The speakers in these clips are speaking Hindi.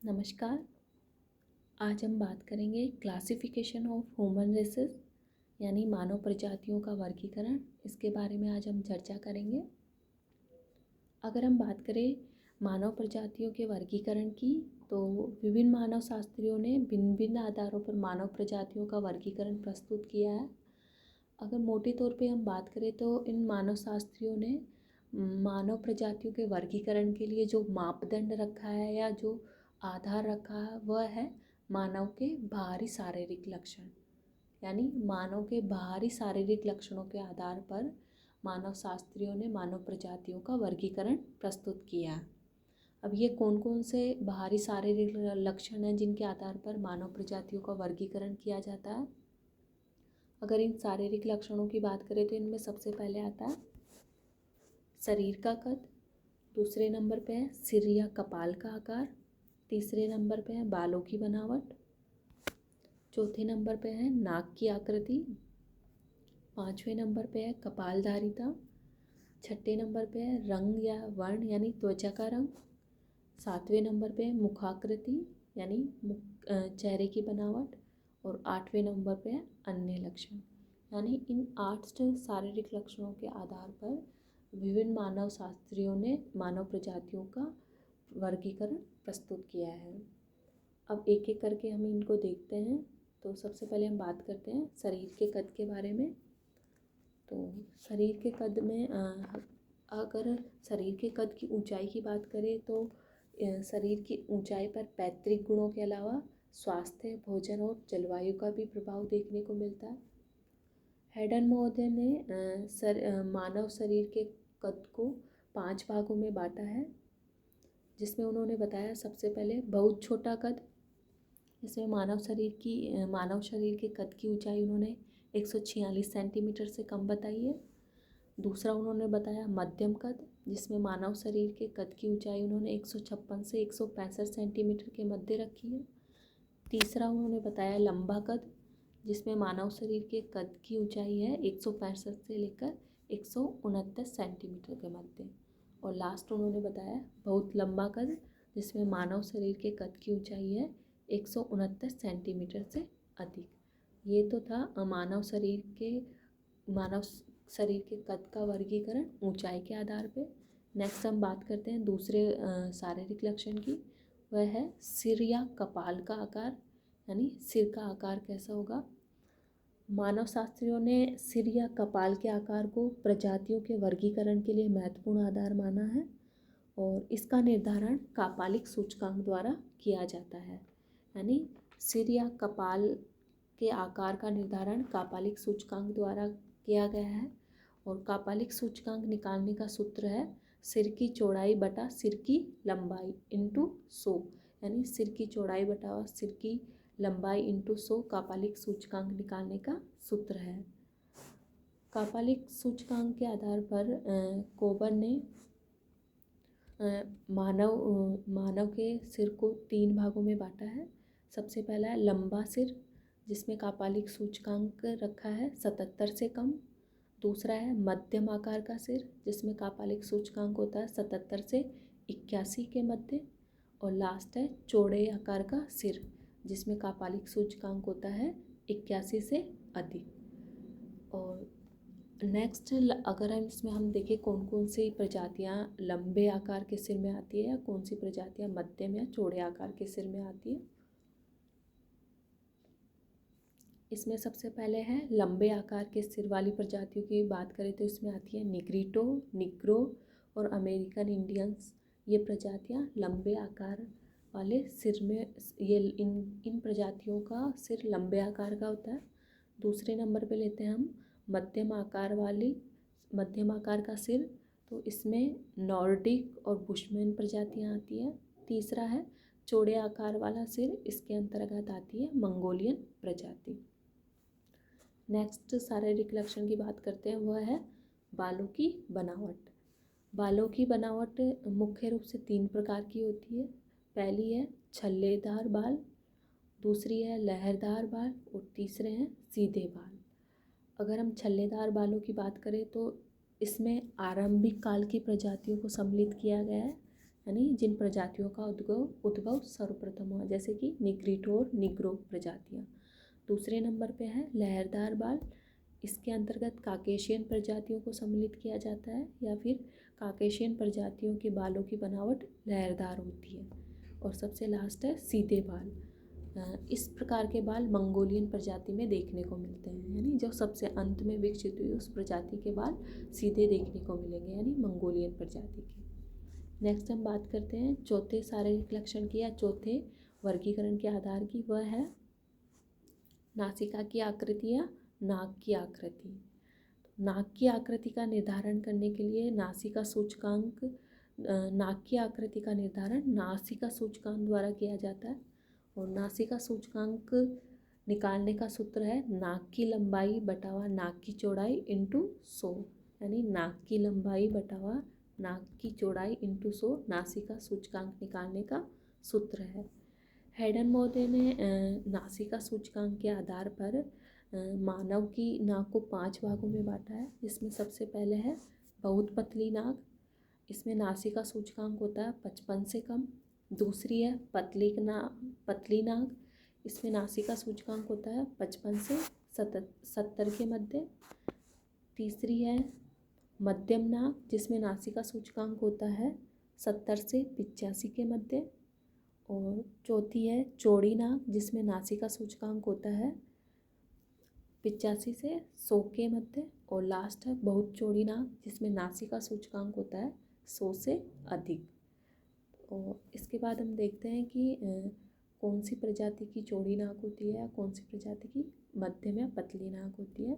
नमस्कार। आज हम बात करेंगे क्लासिफिकेशन ऑफ ह्यूमन रेसेस यानी मानव प्रजातियों का वर्गीकरण। इसके बारे में आज हम चर्चा करेंगे। अगर हम बात करें मानव प्रजातियों के वर्गीकरण की, तो विभिन्न मानव शास्त्रियों ने भिन्न भिन्न आधारों पर मानव प्रजातियों का वर्गीकरण प्रस्तुत किया है। अगर मोटे तौर पे हम बात करें तो इन मानव शास्त्रियों ने मानव प्रजातियों के वर्गीकरण के लिए जो मापदंड रखा है या जो आधार रखा है वह है मानव के बाहरी शारीरिक लक्षण। यानी मानव के बाहरी शारीरिक लक्षणों के आधार पर मानव शास्त्रियों ने मानव प्रजातियों का वर्गीकरण प्रस्तुत किया। अब ये कौन कौन से बाहरी शारीरिक लक्षण हैं जिनके आधार पर मानव प्रजातियों का वर्गीकरण किया जाता है। अगर इन शारीरिक लक्षणों की बात करें तो इनमें सबसे पहले आता है शरीर का कद, दूसरे नंबर पे है सिर या कपाल का आकार, तीसरे नंबर पे है बालों की बनावट, चौथे नंबर पे है नाक की आकृति, पांचवें नंबर पे है कपालधारिता, छठे नंबर पे है रंग या वर्ण यानी त्वचा का रंग, सातवें नंबर पे है मुखाकृति यानी चेहरे की बनावट, और आठवें नंबर पे है अन्य लक्षण। यानी इन 8 शारीरिक लक्षणों के आधार पर विभिन्न मानव शास्त्रियों ने मानव प्रजातियों का वर्गीकरण प्रस्तुत किया है। अब एक एक करके हम इनको देखते हैं। तो सबसे पहले हम बात करते हैं शरीर के कद के बारे में। तो शरीर के कद में अगर शरीर के कद की ऊंचाई की बात करें तो शरीर की ऊंचाई पर पैतृक गुणों के अलावा स्वास्थ्य, भोजन और जलवायु का भी प्रभाव देखने को मिलता है। हेडन महोदय ने मानव शरीर के कद को 5 भागों में बांटा है, जिसमें उन्होंने बताया सबसे पहले बहुत छोटा कद। इसमें मानव शरीर के कद की ऊंचाई उन्होंने 146 सेंटीमीटर से कम बताई है। दूसरा उन्होंने बताया मध्यम कद, जिसमें मानव शरीर के कद की ऊंचाई उन्होंने 156 से 165 सेंटीमीटर के मध्य रखी है। तीसरा उन्होंने बताया लंबा कद, जिसमें मानव शरीर के कद की ऊंचाई है 165 से लेकर 169 सेंटीमीटर के मध्य। और लास्ट उन्होंने बताया बहुत लंबा कद, जिसमें मानव शरीर के कद की ऊंचाई है 169 सेंटीमीटर से अधिक। ये तो था मानव शरीर के कद का वर्गीकरण ऊंचाई के आधार पे। नेक्स्ट हम बात करते हैं दूसरे शारीरिक लक्षण की। वह है सिर या कपाल का आकार, यानी सिर का आकार कैसा होगा। मानव शास्त्रियों ने सिर या कपाल के आकार को प्रजातियों के वर्गीकरण के लिए महत्वपूर्ण आधार माना है, और इसका निर्धारण कापालिक सूचकांक द्वारा किया जाता है। यानी सिर या कपाल के आकार का निर्धारण कापालिक सूचकांक द्वारा किया गया है, और कापालिक सूचकांक निकालने का सूत्र है सिर की चौड़ाई बटा सिर की लंबाई इंटू 100। यानी सिर की चौड़ाई बटा सिर की लंबाई इंटू 100 कापालिक सूचकांक निकालने का सूत्र है। कापालिक सूचकांक के आधार पर कोबर ने मानव के सिर को 3 भागों में बांटा है। सबसे पहला है लंबा सिर, जिसमें कापालिक सूचकांक रखा है 77 से कम। दूसरा है मध्यम आकार का सिर, जिसमें कापालिक सूचकांक होता है 77 से 81 के मध्य। और लास्ट है चौड़े आकार का सिर, जिसमें कापालिक सूचकांक होता है 81 से अधिक। और नेक्स्ट अगर हम देखें कौन कौन सी प्रजातियां लंबे आकार के सिर में आती है या कौन सी प्रजातियां मध्यम या चौड़े आकार के सिर में आती है। इसमें सबसे पहले है लंबे आकार के सिर वाली प्रजातियों की बात करें तो इसमें आती है निग्रिटो, निग्रो और अमेरिकन इंडियंस। ये प्रजातियां लंबे आकार वाले सिर में इन प्रजातियों का सिर लंबे आकार का होता है। दूसरे नंबर पे लेते हैं हम मध्यम आकार का सिर, तो इसमें नॉर्डिक और बुशमैन प्रजातियां आती हैं। तीसरा है चौड़े आकार वाला सिर, इसके अंतर्गत आती है मंगोलियन प्रजाति। नेक्स्ट शारीरिक लक्षण की बात करते हैं, वह है बालों की बनावट। बालों की बनावट मुख्य रूप से 3 प्रकार की होती है। पहली है छल्लेदार बाल, दूसरी है लहरदार बाल और तीसरे हैं सीधे बाल। अगर हम छल्लेदार बालों की बात करें तो इसमें आरंभिक काल की प्रजातियों को सम्मिलित किया गया है। यानी जिन प्रजातियों का उद्भव सर्वप्रथम हुआ, जैसे कि निग्रिटो और निग्रो प्रजातियाँ। दूसरे नंबर पे है लहरदार बाल। इसके अंतर्गत काकेशियन प्रजातियों को सम्मिलित किया जाता है, या फिर काकेशियन प्रजातियों के बालों की बनावट लहरदार होती है। और सबसे लास्ट है सीधे बाल। इस प्रकार के बाल मंगोलियन प्रजाति में देखने को मिलते हैं, यानी जो सबसे अंत में विकसित हुई उस प्रजाति के बाल सीधे देखने को मिलेंगे, यानी मंगोलियन प्रजाति के। नेक्स्ट हम बात करते हैं चौथे शारीरिक लक्षण की या चौथे वर्गीकरण के आधार की, वह है नासिका की आकृति या नाक की आकृति। नाक की आकृति का निर्धारण करने के लिए नासिका सूचकांक, नाक की आकृति का निर्धारण नासिका सूचकांक द्वारा किया जाता है। और नासिका सूचकांक निकालने का सूत्र है नाक की लंबाई बटावा नाक की चौड़ाई इंटू 100, यानी नाक की लंबाई बटावा नाक की चौड़ाई इंटू 100 नासिका सूचकांक निकालने का सूत्र है। हेडन महोदय ने नासिका सूचकांक के आधार पर मानव की नाक को 5 भागों में बांटा है, जिसमें सबसे पहले है बहुत पतली नाक। इसमें नासिका सूचकांक होता है 55 से कम। दूसरी है पतली नाक। इसमें नासिका सूचकांक होता है 55 से 70 के मध्य। तीसरी है मध्यम नाक, जिसमें नासिका सूचकांक होता है 70 से 85 के मध्य। और चौथी है चौड़ी नाक, जिसमें नासिका सूचकांक होता है 85 से 100 के मध्य। और लास्ट है बहुत चौड़ी नाक, जिसमें नासिका सूचकांक होता है 100 से अधिक। और इसके बाद हम देखते हैं कि कौन सी प्रजाति की चौड़ी नाक होती है, कौन सी प्रजाति की मध्यम या पतली नाक होती है।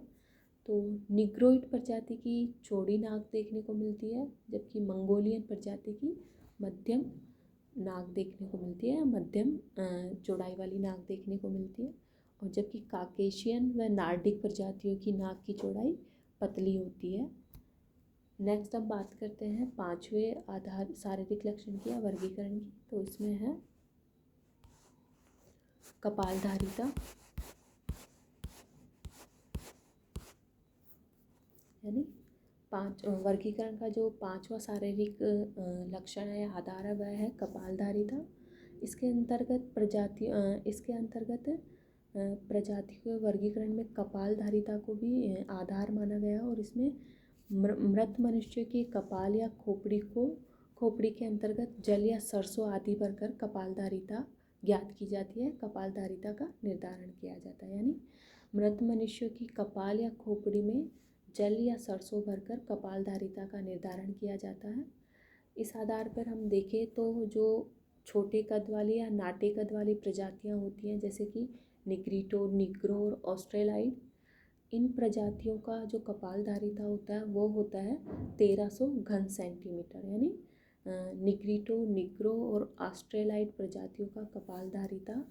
तो निग्रोइड प्रजाति की चौड़ी नाक देखने को मिलती है, जबकि मंगोलियन प्रजाति की मध्यम नाक देखने को मिलती है, मध्यम चौड़ाई वाली नाक देखने को मिलती है। और जबकि काकेशियन व नार्डिक प्रजातियों की नाक की चौड़ाई पतली होती है। नेक्स्ट हम बात करते हैं 5वें आधार शारीरिक लक्षण की या वर्गीकरण की। तो इसमें है कपालधारिता, यानी वर्गीकरण का जो 5वां शारीरिक लक्षण है या आधार है, वह है कपालधारिता। इसके अंतर्गत प्रजाति के वर्गीकरण में कपालधारिता को भी आधार माना गया। और इसमें मृत मनुष्य के कपाल या खोपड़ी के अंतर्गत जल या सरसों आदि भरकर कपालधारिता ज्ञात की जाती है, कपालधारिता का निर्धारण किया जाता है। यानी मृत मनुष्य की कपाल या खोपड़ी में जल या सरसों भरकर कपालधारिता का निर्धारण किया जाता है। इस आधार पर हम देखें तो जो छोटे कद वाली या नाटे कद वाली प्रजातियां होती हैं, जैसे कि निग्रिटो, निग्रो और ऑस्ट्रेलाइड, इन प्रजातियों का जो कपालधारिता होता है वो होता है 1300 घन सेंटीमीटर। यानी निग्रिटो, निग्रो और ऑस्ट्रेलाइड प्रजातियों का कपालधारिता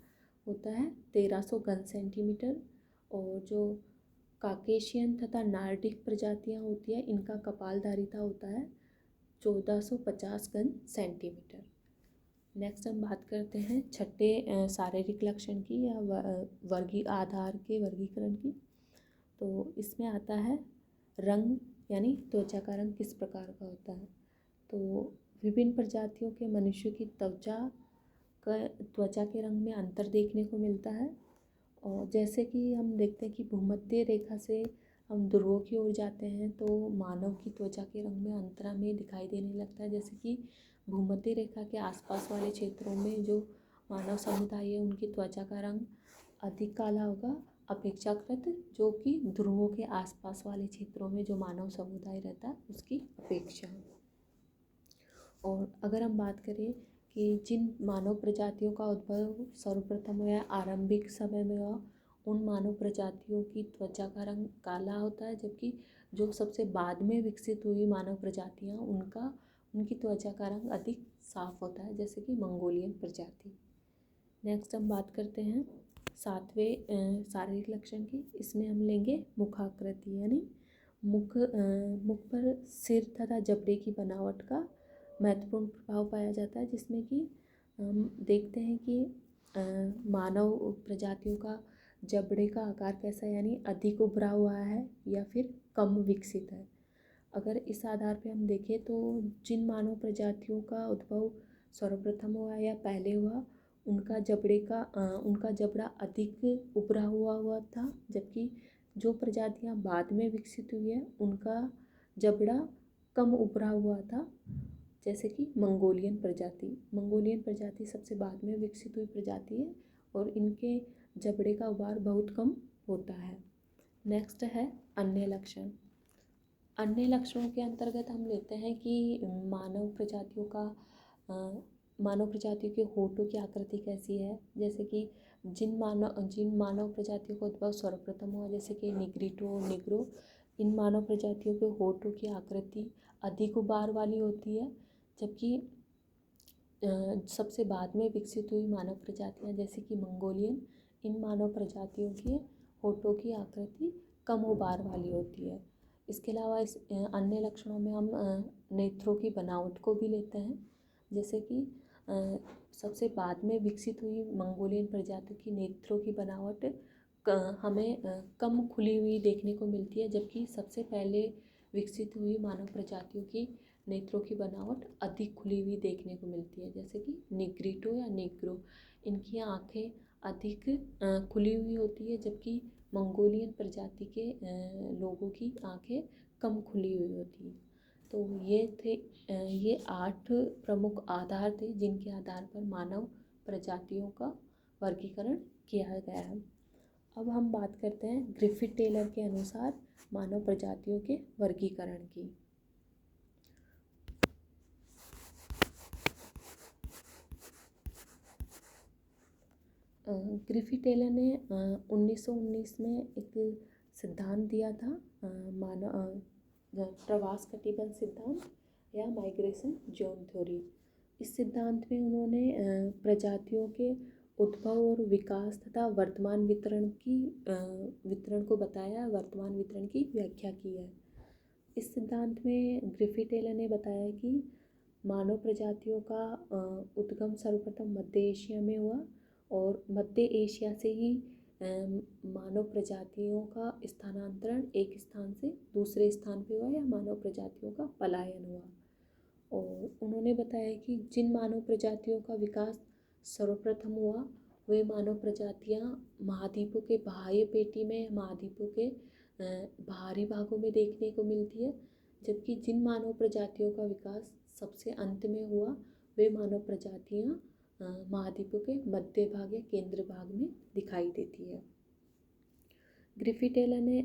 होता है 1300 घन सेंटीमीटर। और जो काकेशियन तथा नार्डिक प्रजातियां होती है, इनका कपालधारिता होता है 1450 घन सेंटीमीटर। नेक्स्ट हम बात करते हैं छठे शारीरिक लक्षण की या आधार के वर्गीकरण की। तो इसमें आता है रंग, यानी त्वचा का रंग किस प्रकार का होता है। तो विभिन्न प्रजातियों के मनुष्य की त्वचा के रंग में अंतर देखने को मिलता है। और जैसे कि हम देखते हैं कि भूमध्य रेखा से हम ध्रुवों की ओर जाते हैं तो मानव की त्वचा के रंग में अंतर हमें दिखाई देने लगता है। जैसे कि भूमध्य रेखा के आसपास वाले क्षेत्रों में जो मानव समुदाय है, उनकी त्वचा का रंग अधिक काला होगा अपेक्षाकृत जो कि ध्रुवों के आसपास वाले क्षेत्रों में जो मानव समुदाय रहता है उसकी अपेक्षा। और अगर हम बात करें कि जिन मानव प्रजातियों का उद्भव सर्वप्रथम हुआ आरंभिक समय में हुआ, उन मानव प्रजातियों की त्वचा का रंग काला होता है, जबकि जो सबसे बाद में विकसित हुई मानव प्रजातियाँ उनकी त्वचा का रंग अधिक साफ होता है, जैसे कि मंगोलियन प्रजाति। नेक्स्ट हम बात करते हैं 7वें शारीरिक लक्षण की। इसमें हम लेंगे मुखाकृति, यानी मुख पर सिर तथा जबड़े की बनावट का महत्वपूर्ण प्रभाव पाया जाता है, जिसमें कि हम देखते हैं कि मानव प्रजातियों का जबड़े का आकार कैसा है, यानी अधिक उभरा हुआ है या फिर कम विकसित है। अगर इस आधार पे हम देखें तो जिन मानव प्रजातियों का उद्भव सर्वप्रथम हुआ या पहले हुआ, उनका जबड़ा अधिक उभरा हुआ था, जबकि जो प्रजातियां बाद में विकसित हुई है उनका जबड़ा कम उभरा हुआ था। जैसे कि मंगोलियन प्रजाति सबसे बाद में विकसित हुई प्रजाति है और इनके जबड़े का उभार बहुत कम होता है। नेक्स्ट है अन्य लक्षण। अन्य लक्षणों के अंतर्गत हम लेते हैं कि मानव प्रजातियों के होठों की आकृति कैसी है। जैसे कि जिन मानव प्रजातियों का उद्भव सर्वप्रथम हुआ, जैसे कि निग्रो, इन मानव प्रजातियों के होठों की आकृति अधिक उभार वाली होती है, जबकि सबसे बाद में विकसित हुई मानव प्रजातियां जैसे कि मंगोलियन, इन मानव प्रजातियों के होठों की आकृति कम उभार वाली होती है। इसके अलावा इस अन्य लक्षणों में हम नेत्रों की बनावट को भी लेते हैं। जैसे कि सबसे बाद में विकसित हुई मंगोलियन प्रजाति की नेत्रों की बनावट हमें कम खुली हुई देखने को मिलती है, जबकि सबसे पहले विकसित हुई मानव प्रजातियों की नेत्रों की बनावट अधिक खुली हुई देखने को मिलती है। जैसे कि निग्रिटो या नेग्रो, इनकी आँखें अधिक खुली हुई होती है, जबकि मंगोलियन प्रजाति के लोगों की आँखें कम खुली हुई होती हैं। तो ये 8 प्रमुख आधार थे जिनके आधार पर मानव प्रजातियों का वर्गीकरण किया गया है। अब हम बात करते हैं ग्रिफिथ टेलर के अनुसार मानव प्रजातियों के वर्गीकरण की। ग्रिफिथ टेलर ने 1919 में एक सिद्धांत दिया था, प्रवास कटिबंध सिद्धांत या माइग्रेशन जोन थ्योरी। इस सिद्धांत में उन्होंने प्रजातियों के उद्भव और विकास तथा वर्तमान वितरण को बताया, वर्तमान वितरण की व्याख्या की है। इस सिद्धांत में ग्रिफिथ टेलर ने बताया कि मानव प्रजातियों का उद्गम सर्वप्रथम मध्य एशिया में हुआ और मध्य एशिया से ही मानव प्रजातियों का स्थानांतरण एक स्थान से दूसरे स्थान पे हुआ या मानव प्रजातियों का पलायन हुआ। और उन्होंने बताया कि जिन मानव प्रजातियों का विकास सर्वप्रथम हुआ वे मानव प्रजातियां महाद्वीपों के बाह्य पेटी में, महाद्वीपों के बाहरी भागों में देखने को मिलती है, जबकि जिन मानव प्रजातियों का विकास सबसे अंत में हुआ वे मानव प्रजातियां महाद्वीपों के मध्य भाग या केंद्र भाग में दिखाई देती है। ग्रिफिथ टेलर ने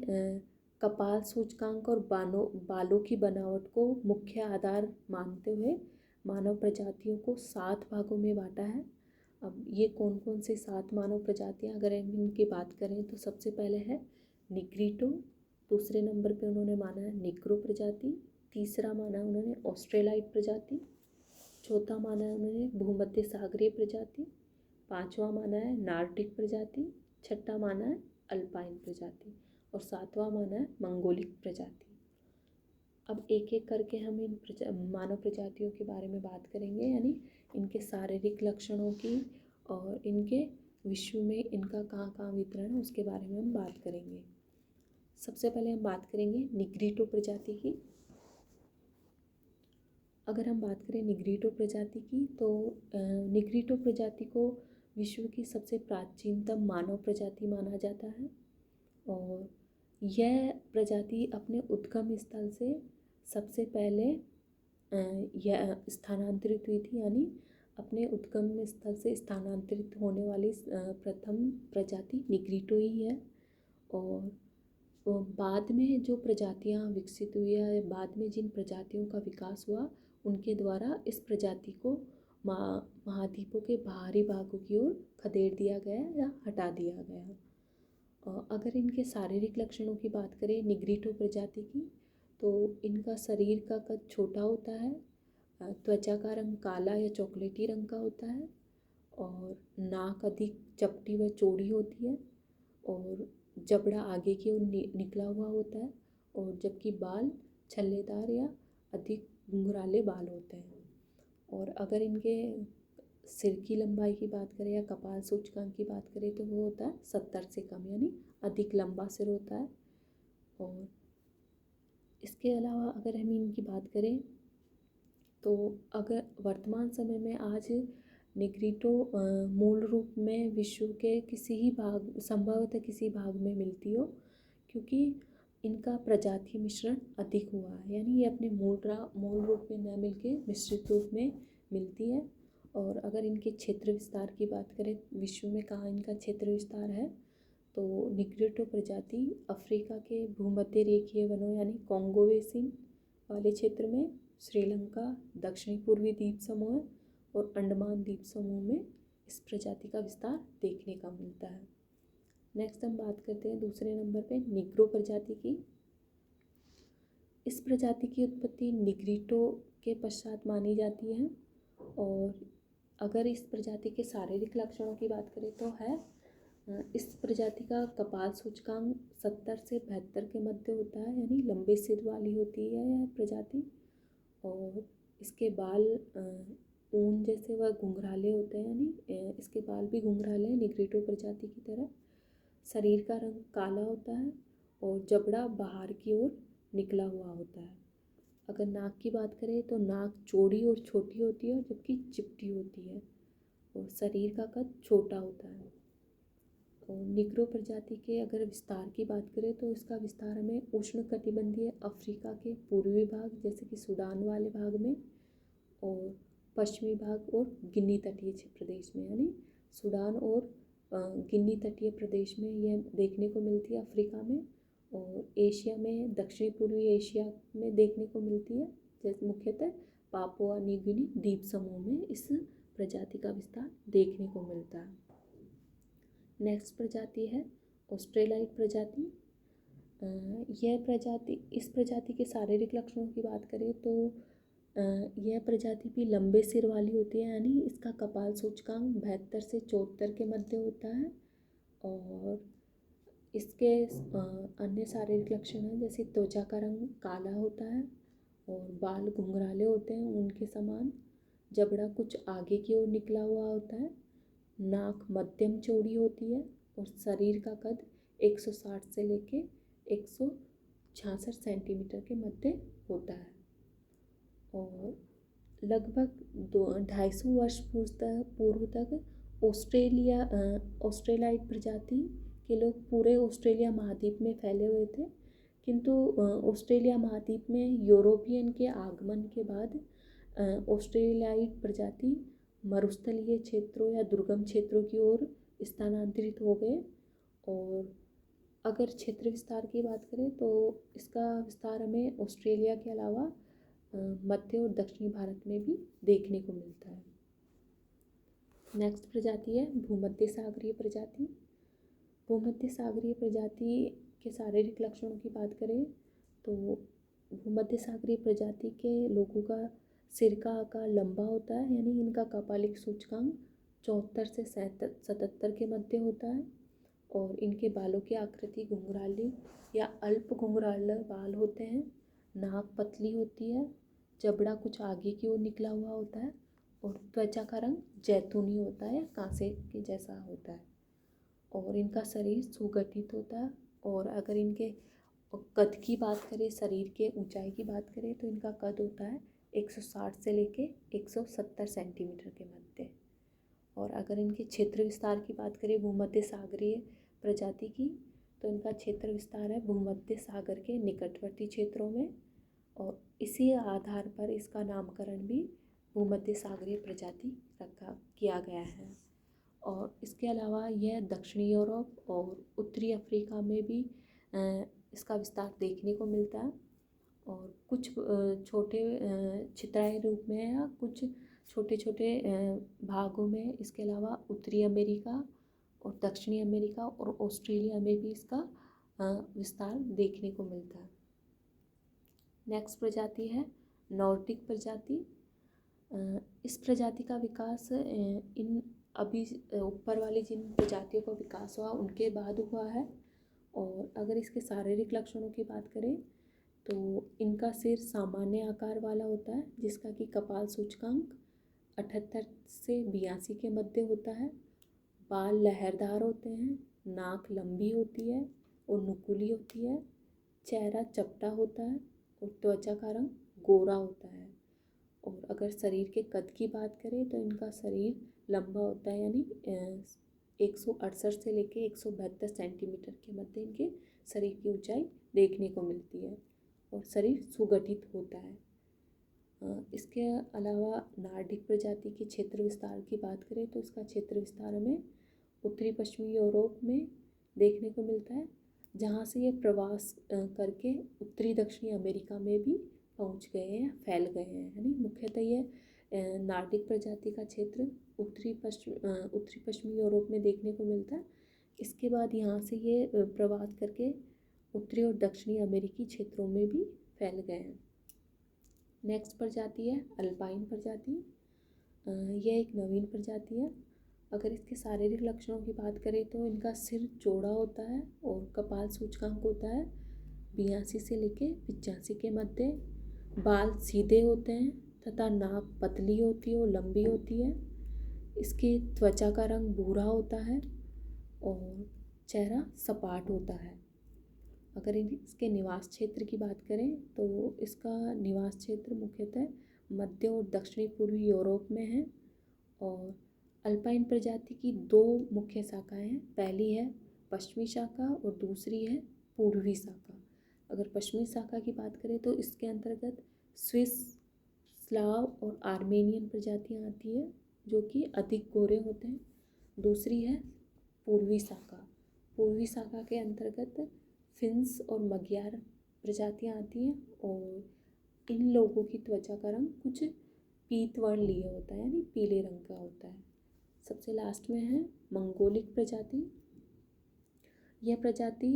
कपाल सूचकांक और बालों की बनावट को मुख्य आधार मानते हुए मानव प्रजातियों को 7 भागों में बांटा है। अब ये कौन कौन से 7 मानव प्रजातियां, अगर हम इनकी बात करें तो सबसे पहले है निग्रिटो, दूसरे नंबर पे उन्होंने माना है निग्रो प्रजाति, तीसरा माना है उन्होंने ऑस्ट्रेलाइड प्रजाति, चौथा माना है उन्होंने भूमध्य सागरीय प्रजाति, पांचवा माना है नार्डिक प्रजाति, छठा माना है अल्पाइन प्रजाति और सातवां माना है मंगोलिक प्रजाति। अब एक एक करके हम इन मानव प्रजातियों के बारे में बात करेंगे, यानी इनके शारीरिक लक्षणों की और इनके विश्व में इनका कहाँ कहाँ वितरण है उसके बारे में हम बात करेंगे। सबसे पहले हम बात करेंगे निग्रिटो प्रजाति की। अगर हम बात करें निग्रिटो प्रजाति की तो निग्रिटो प्रजाति को विश्व की सबसे प्राचीनतम मानव प्रजाति माना जाता है और यह प्रजाति अपने उद्गम स्थल से सबसे पहले यह स्थानांतरित हुई थी, यानी अपने उद्गम स्थल से स्थानांतरित होने वाली प्रथम प्रजाति निग्रिटो ही है। और बाद में जो प्रजातियां विकसित हुई है, बाद में जिन प्रजातियों का विकास हुआ उनके द्वारा इस प्रजाति को महाद्वीपों के बाहरी भागों की ओर खदेड़ दिया गया या हटा दिया गया। अगर इनके शारीरिक लक्षणों की बात करें निग्रिटो प्रजाति की, तो इनका शरीर का कद छोटा होता है, त्वचा का रंग काला या चॉकलेटी रंग का होता है और नाक अधिक चपटी व चौड़ी होती है और जबड़ा आगे की ओर निकला हुआ होता है और जबकि बाल छल्लेदार या अधिक घुंघराले बाल होते हैं। और अगर इनके सिर की लंबाई की बात करें या कपाल सूचकांक की बात करें तो वो होता है 70 से कम, यानी अधिक लंबा सिर होता है। और इसके अलावा अगर हम इनकी बात करें तो अगर वर्तमान समय में आज निग्रिटो मूल रूप में विश्व के किसी ही भाग, संभवतः किसी भाग में मिलती हो, क्योंकि इनका प्रजातीय मिश्रण अधिक हुआ है, यानी ये अपने मूल रूप में न मिलके मिश्रित रूप में मिलती है। और अगर इनके क्षेत्र विस्तार की बात करें, विश्व में कहाँ इनका क्षेत्र विस्तार है, तो निग्रिटो प्रजाति अफ्रीका के भूमध्य रेखीय वनों यानी कॉन्गो बेसिन वाले क्षेत्र में, श्रीलंका, दक्षिणी पूर्वी द्वीप समूह और अंडमान द्वीप समूह में इस प्रजाति का विस्तार देखने का मिलता है। नेक्स्ट हम बात करते हैं दूसरे नंबर पे निग्रो प्रजाति की। इस प्रजाति की उत्पत्ति निग्रिटो के पश्चात मानी जाती है। और अगर इस प्रजाति के शारीरिक लक्षणों की बात करें तो है, इस प्रजाति का कपाल सूचकांक 70 से 72 के मध्य होता है, यानी लंबे सिर वाली होती है यह प्रजाति। और इसके बाल ऊन जैसे वह घुंघराले होते हैं, यानी इसके बाल भी घुंघराले हैं निग्रिटो प्रजाति की तरह। शरीर का रंग काला होता है और जबड़ा बाहर की ओर निकला हुआ होता है। अगर नाक की बात करें तो नाक चौड़ी और छोटी होती है, जबकि चिपटी होती है। और शरीर का कद छोटा होता है। और निग्रो प्रजाति के अगर विस्तार की बात करें तो इसका विस्तार हमें उष्णकटिबंधीय अफ्रीका के पूर्वी भाग जैसे कि सूडान वाले भाग में, और पश्चिमी भाग और गिनी तटीय प्रदेश में, यानी सूडान और गिनी तटीय प्रदेश में यह देखने को मिलती है अफ्रीका में। और एशिया में, दक्षिणी पूर्वी एशिया में देखने को मिलती है, जैसे मुख्यतः पापुआ न्यू गिनी द्वीप समूह में इस प्रजाति का विस्तार देखने को मिलता है। नेक्स्ट प्रजाति है ऑस्ट्रेलाइट प्रजाति। इस प्रजाति के शारीरिक लक्षणों की बात करें तो यह प्रजाति भी लंबे सिर वाली होती है, यानी इसका कपाल सूचकांक 72 से 74 के मध्य होता है। और इसके अन्य शारीरिक लक्षण हैं, जैसे त्वचा का रंग काला होता है और बाल घुंघराले होते हैं उनके समान, जबड़ा कुछ आगे की ओर निकला हुआ होता है, नाक मध्यम चौड़ी होती है और शरीर का कद 160 से लेके 166 सेंटीमीटर के मध्य होता है। और लगभग 250 वर्ष पूर्व तक ऑस्ट्रेलाइट प्रजाति के लोग पूरे ऑस्ट्रेलिया महाद्वीप में फैले हुए थे, किंतु ऑस्ट्रेलिया महाद्वीप में यूरोपियन के आगमन के बाद ऑस्ट्रेलियाइट प्रजाति मरुस्थलीय क्षेत्रों या दुर्गम क्षेत्रों की ओर स्थानांतरित हो गए। और अगर क्षेत्र विस्तार की बात करें तो इसका विस्तार हमें ऑस्ट्रेलिया के अलावा मध्य और दक्षिणी भारत में भी देखने को मिलता है। नेक्स्ट प्रजाति है भूमध्य सागरीय प्रजाति। भूमध्य सागरीय प्रजाति के शारीरिक लक्षणों की बात करें तो भूमध्य सागरीय प्रजाति के लोगों का सिर का आकार लंबा होता है, यानी इनका कपालिक सूचकांक 74 से 77 के मध्य होता है। और इनके बालों की आकृति घुंघराली या अल्प घुंघराले बाल होते हैं, नाक पतली होती है, जबड़ा कुछ आगे की ओर निकला हुआ होता है और त्वचा का रंग जैतूनी होता है या कांसे के जैसा होता है। और इनका शरीर सुगठित होता है। और अगर इनके कद की बात करें, शरीर के ऊंचाई की बात करें तो इनका कद होता है 160 से लेके 170 सेंटीमीटर के मध्य। और अगर इनके क्षेत्र विस्तार की बात करें भूमध्य सागरीय प्रजाति की, तो इनका क्षेत्र विस्तार है भूमध्य सागर के निकटवर्ती क्षेत्रों में। और इसी आधार पर इसका नामकरण भी भूमध्य सागरीय प्रजाति किया गया है। और इसके अलावा यह दक्षिणी यूरोप और उत्तरी अफ्रीका में भी इसका विस्तार देखने को मिलता है। और कुछ छोटे छितराई रूप में या कुछ छोटे छोटे भागों में इसके अलावा उत्तरी अमेरिका और दक्षिणी अमेरिका और ऑस्ट्रेलिया में भी इसका विस्तार देखने को मिलता है। नेक्स्ट प्रजाति है नॉर्डिक प्रजाति। इस प्रजाति का विकास इन अभी ऊपर वाली जिन प्रजातियों का विकास हुआ उनके बाद हुआ है। और अगर इसके शारीरिक लक्षणों की बात करें तो इनका सिर सामान्य आकार वाला होता है, जिसका कि कपाल सूचकांक 78 से 82 के मध्य होता है। बाल लहरदार होते हैं, नाक लंबी होती है और नुकीली होती है, चेहरा चपटा होता है और त्वचा का रंग गोरा होता है। और अगर शरीर के कद की बात करें तो इनका शरीर लंबा होता है, यानी 168 से लेके 172 सेंटीमीटर के मध्य इनके शरीर की ऊंचाई देखने को मिलती है और शरीर सुगठित होता है। इसके अलावा नार्डिक प्रजाति के क्षेत्र विस्तार की बात करें तो इसका क्षेत्र विस्तार हमें उत्तरी पश्चिमी यूरोप में देखने को मिलता है, जहाँ से ये प्रवास करके उत्तरी दक्षिणी अमेरिका में भी पहुँच गए हैं, फैल गए हैं, है नी। मुख्यतः ये नार्डिक प्रजाति का क्षेत्र उत्तरी पश्चिमी यूरोप में देखने को मिलता है। इसके बाद यहाँ से ये प्रवास करके उत्तरी और दक्षिणी अमेरिकी क्षेत्रों में भी फैल गए हैं। नेक्स्ट प्रजाति है अल्पाइन प्रजाति। यह एक नवीन प्रजाति है। अगर इसके शारीरिक लक्षणों की बात करें तो इनका सिर चौड़ा होता है और कपाल सूचकांक होता है 82 से लेके 85 के मध्य। बाल सीधे होते हैं तथा नाक पतली होती है और लंबी होती है। इसकी त्वचा का रंग भूरा होता है और चेहरा सपाट होता है। अगर इसके निवास क्षेत्र की बात करें तो इसका निवास क्षेत्र मुख्यतः मध्य और दक्षिणी पूर्वी यूरोप में है। और अल्पाइन प्रजाति की दो मुख्य शाखाएं हैं। पहली है पश्चिमी शाखा और दूसरी है पूर्वी शाखा। अगर पश्चिमी शाखा की बात करें तो इसके अंतर्गत स्विस, स्लाव और आर्मेनियन प्रजातियां आती है जो कि अधिक गोरे होते हैं। दूसरी है पूर्वी शाखा। पूर्वी शाखा के अंतर्गत फिन्स और मग्यार प्रजातियां आती हैं और इन लोगों की त्वचा का रंग कुछ पीत वर्ण लिए होता है, यानी पीले रंग का होता है। सबसे लास्ट में है मंगोलिक प्रजाति। यह प्रजाति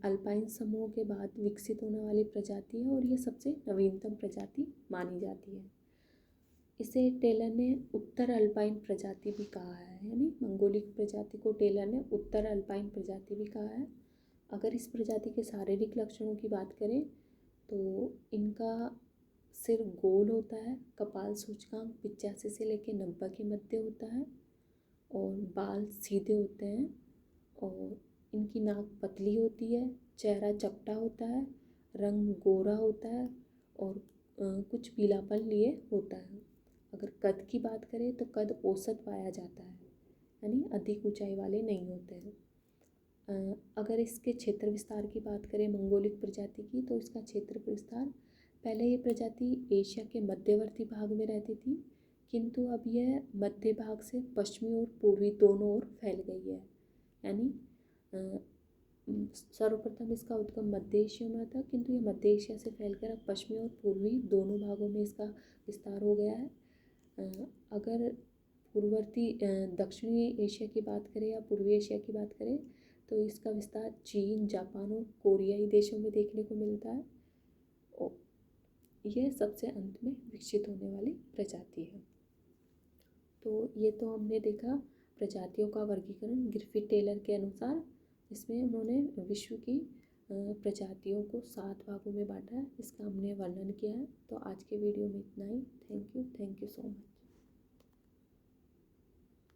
अल्पाइन समूह के बाद विकसित होने वाली प्रजाति है और यह सबसे नवीनतम प्रजाति मानी जाती है। इसे टेलर ने उत्तर अल्पाइन प्रजाति भी कहा है, यानी मंगोलिक प्रजाति को टेलर ने उत्तर अल्पाइन प्रजाति भी कहा है। अगर इस प्रजाति के शारीरिक लक्षणों की बात करें तो इनका सिर गोल होता है, कपाल सूचकांक 85 से लेकर 90 के मध्य होता है और बाल सीधे होते हैं और इनकी नाक पतली होती है, चेहरा चपटा होता है, रंग गोरा होता है और कुछ पीलापन लिए होता है। अगर कद की बात करें तो कद औसत पाया जाता है, यानी अधिक ऊंचाई वाले नहीं होते हैं। अगर इसके क्षेत्र विस्तार की बात करें मंगोलिक प्रजाति की तो इसका क्षेत्र विस्तार, पहले ये प्रजाति एशिया के मध्यवर्ती भाग में रहती थी, किंतु अब यह मध्य भाग से पश्चिमी और पूर्वी दोनों ओर फैल गई है। यानी सर्वप्रथम इसका उद्गम मध्य एशिया में था, किंतु ये मध्य एशिया से फैलकर अब पश्चिमी और पूर्वी दोनों भागों में इसका विस्तार हो गया है। अगर पूर्ववर्ती दक्षिणी एशिया की बात करें या पूर्वी एशिया की बात करें तो इसका विस्तार चीन, जापान और कोरियाई देशों में देखने को मिलता है और यह सबसे अंत में विकसित होने वाली प्रजाति है। तो ये तो हमने देखा प्रजातियों का वर्गीकरण ग्रिफिथ टेलर के अनुसार। इसमें उन्होंने विश्व की प्रजातियों को 7 भागों में बांटा है, इसका हमने वर्णन किया है। तो आज के वीडियो में इतना ही। Thank you so much.